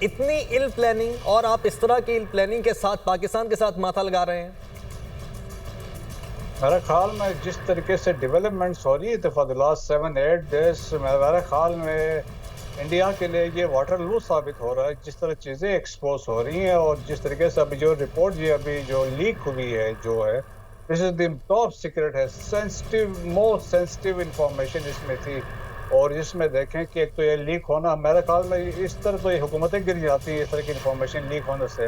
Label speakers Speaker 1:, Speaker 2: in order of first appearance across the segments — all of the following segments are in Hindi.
Speaker 1: इतनी इल प्लानिंग और आप इस तरह की इल प्लानिंग के साथ पाकिस्तान के साथ माथा लगा रहे हैं?
Speaker 2: मेरे ख्याल में जिस तरीके से डेवलपमेंट्स हो रही है फॉर द लास्ट 7-8 डेज, मेरे ख्याल में इंडिया के लिए ये वाटर लू साबित हो रहा है। जिस तरह चीज़ें एक्सपोज हो रही हैं और जिस तरीके से अभी जो रिपोर्ट ये अभी जो लीक हुई है जो है, this is the top secret है, सेंसिटिव, मोस्ट सेंसिटिव इंफॉर्मेशन इसमें थी। और इसमें देखें कि एक तो ये लीक होना, मेरे ख्याल में इस तरह तो ये हुकूमतें गिर जाती हैं इस तरह की इंफॉर्मेशन लीक होने से।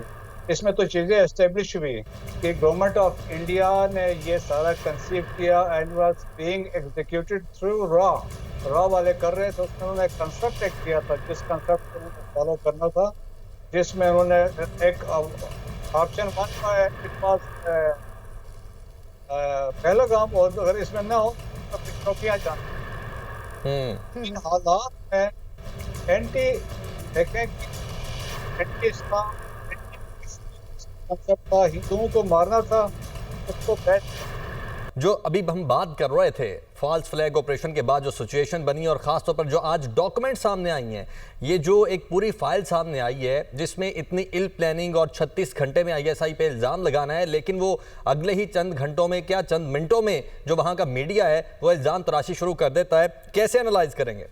Speaker 2: इसमें तो चीज़ें एस्टेब्लिश हुई कि गवर्नमेंट ऑफ इंडिया ने ये सारा कंसीव किया and was being executed through raw वाले कर रहे थे। उसमें उन्होंने कंसेप्ट एक किया था, जिस कंसेप्ट को उन्होंने फॉलो करना था, जिसमें उन्होंने एक ऑप्शन वन का इट वाज पहलगाम, और अगर इसमें ना हो तो फिर शोपियां जाना। इन हालात में एंटी देखें कि एंटी इस्लाम कंसेप्ट था, हिंदुओं को मारना था, उसको
Speaker 1: जो अभी हम बात कर रहे थे फॉल्स फ्लैग ऑपरेशन के बाद जो सिचुएशन बनी और ख़ासतौर पर जो आज डॉक्यूमेंट सामने आई हैं, ये जो एक पूरी फाइल सामने आई है जिसमें इतनी इल प्लानिंग और 36 घंटे में आईएसआई पे इल्ज़ाम लगाना है, लेकिन वो अगले ही चंद घंटों में क्या चंद मिनटों में जो वहाँ का मीडिया है वो इल्ज़ाम तराशी शुरू कर देता है। कैसे एनालाइज करेंगे?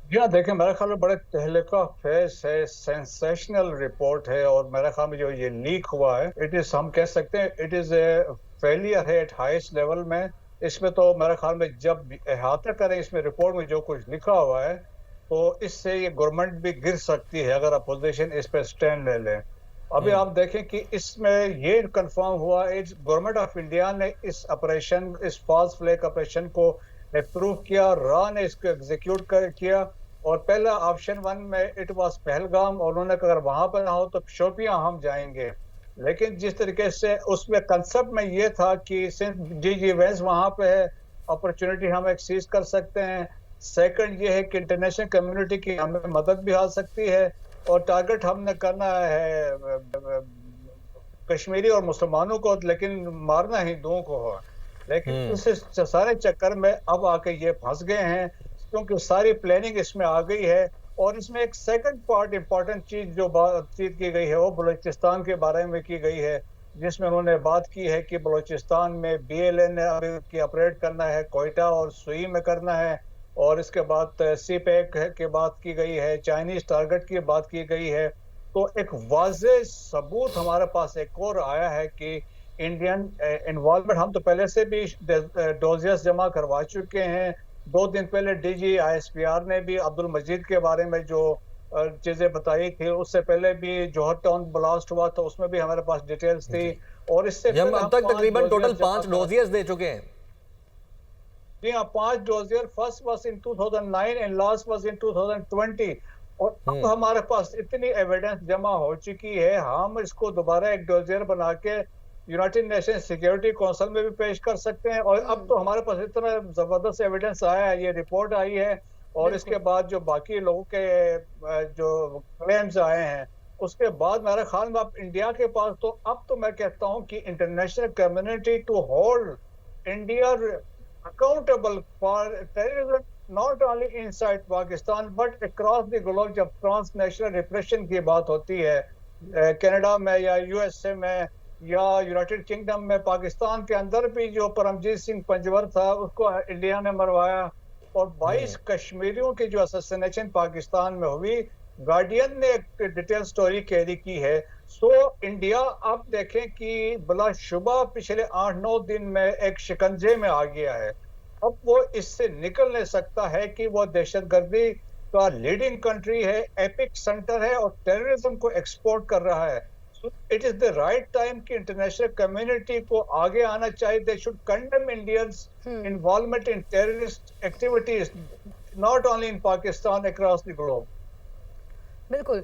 Speaker 2: जी हाँ, देखें मेरे ख्याल में बड़े तहलका फेस है, सेंसेशनल रिपोर्ट है। और मेरे ख्याल में जो ये लीक हुआ है, इट इज, हम कह सकते हैं इट इज ए फेलियर है एट हाईएस्ट लेवल में। इसमें तो मेरे ख्याल में जब अहाता करें इसमें रिपोर्ट में जो कुछ लिखा हुआ है, तो इससे ये गवर्नमेंट भी गिर सकती है अगर अपोजिशन इस पर स्टैंड ले ले। अभी आप देखें कि इसमें ये कंफर्म हुआ, इस गवर्नमेंट ऑफ इंडिया ने इस ऑपरेशन, इस फॉल्स फ्लैग ऑपरेशन को अप्रूव किया, रॉ ने इसको एग्जीक्यूट किया। और पहला ऑप्शन वन में इट वाज पहलगाम, और उन्होंने कहा अगर वहां पर ना हो तो शोपियां हम जाएंगे। लेकिन जिस तरीके से उसमें कंसेप्ट में ये था कि सिंस जी वेंस वहां पे है, अपॉर्चुनिटी हम एक्सीज कर सकते हैं। सेकंड ये है कि इंटरनेशनल कम्युनिटी की हमें मदद भी आ सकती है, और टारगेट हमने करना है कश्मीरी और मुसलमानों को, लेकिन मारना हिंदुओं को हो। लेकिन उस सारे चक्कर में अब आके ये फंस गए हैं, क्योंकि सारी प्लानिंग इसमें आ गई है। और इसमें एक सेकंड पार्ट इंपॉर्टेंट चीज जो बातचीत की गई है वो बलूचिस्तान के बारे में की गई है, जिसमें उन्होंने बात की है कि बलूचिस्तान में बीएलए ने अभी ऑपरेट करना है, कोयटा और सुई में करना है। और इसके बाद सी पैक की बात की गई है, चाइनीज टारगेट की बात की गई है। तो एक वाज़ेह सबूत हमारे पास एक और आया है कि इंडियन इन्वॉल्वमेंट, हम तो पहले से भी डोजियर्स जमा करवा चुके हैं। 2 दिन पहले डीजी आईएसपीआर ने भी अब्दुल मजीद के बारे में जो चीजें बताई थी, उससे पहले भी जौहर टाउन ब्लास्ट हुआ था, उसमें भी हमारे पास डिटेल्स थी। और इससे
Speaker 1: हम अब तक तकरीबन टोटल 5 डोजियर्स दे चुके हैं।
Speaker 2: जी हाँ, 5 dossier, first was in 2009 and last was in 2020। और अब हमारे पास इतनी एविडेंस जमा हो चुकी है, हम इसको दोबारा एक डोजियर बना के यूनाइटेड नेशन सिक्योरिटी काउंसिल में भी पेश कर सकते हैं। और अब तो हमारे पास इतना जबरदस्त एविडेंस आया है, ये रिपोर्ट आई है, और इसके बाद जो बाकी लोगों के जो क्लेम्स आए हैं, उसके बाद मेरे ख्याल में अब इंडिया के पास तो, अब तो मैं कहता हूं कि international community to hold India accountable for terrorism not only inside Pakistan but across the globe। जब ट्रांसनेशनल रिप्रेशन की बात होती है कनाडा में या यूएसए में या यूनाइटेड किंगडम में, पाकिस्तान के अंदर भी जो परमजीत सिंह पंजवर था उसको इंडिया ने मरवाया। और 22 कश्मीरियों की जो असैसिनेशन पाकिस्तान में हुई, गार्डियन ने एक डिटेल स्टोरी कैरी की है। सो इंडिया आप देखें कि बिलाशुबा पिछले 8-9 दिन में एक शिकंजे में आ गया है। अब वो इससे निकल नहीं सकता है कि वो दहशतगर्दी का लीडिंग कंट्री है, एपिक सेंटर है, और टेररिज्म को एक्सपोर्ट कर रहा है। So it is the right time कि इंटरनेशनल कम्युनिटी को आगे आना चाहिए। They should condemn Indians involvement in terrorist activities not only in Pakistan, across the globe.
Speaker 3: बिल्कुल।